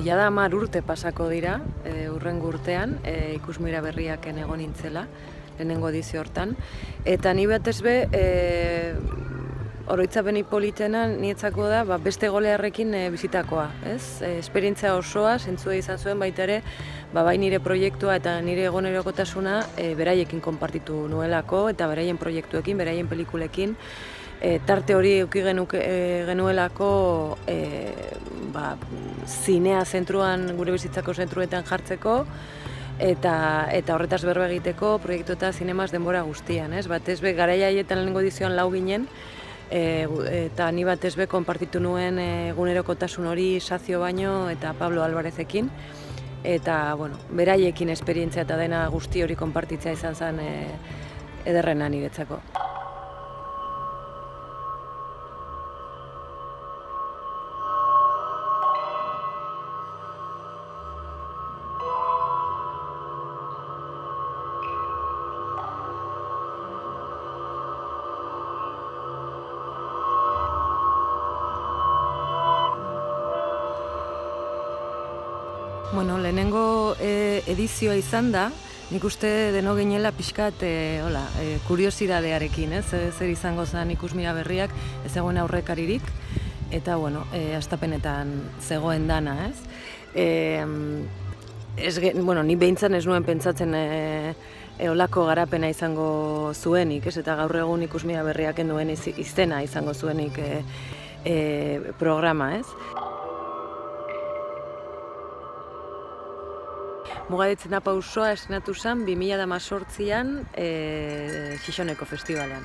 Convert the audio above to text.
Jada 10 urte pasako dira, hurrengo urtean, ikusmira berriaken egon nintzela, lehenengo edizio hortan. Eta ni batez be, oroitzapen politena nietzako da beste golearrekin bizitakoa, ez? Esperientzia osoa, zentzua izan zuen baita ere, bai nire proiektua eta nire egunerokotasuna beraiekin konpartitu nuelako, eta beraien proiektuekin, beraien pelikulekin. Tarte hori eduki genuelako zinea zentruan, gure bizitzako zentruetan jartzeko, eta horretaz berba egiteko proiektu eta zinemaz denbora guztian. Batez be, garaia haietan lehenengo edizioan 4 ginen, eta ni batez be konpartitu nuen egunerokotasun hori Sazio Baino eta Pablo Alvarezekin, eta beraiekin esperientzia eta dena guzti hori konpartitzea izan zen ederrena niretzako. Lehenengo edizioa izan da, nik uste deno ginela pixkat kuriosidadearekin, zer izango zen ikusmira berriak, ez zegoen aurrekaririk, eta hastapenetan zegoen dana, ez? Ni behintzan ez nuen pentsatzen olako garapena izango zuenik, eta gaur egun ikusmira berriaken duen izena izango zuenik programa, ez? Mugadetzen da pausoa estrenatu zen 2018an Xixoneko Festivalean.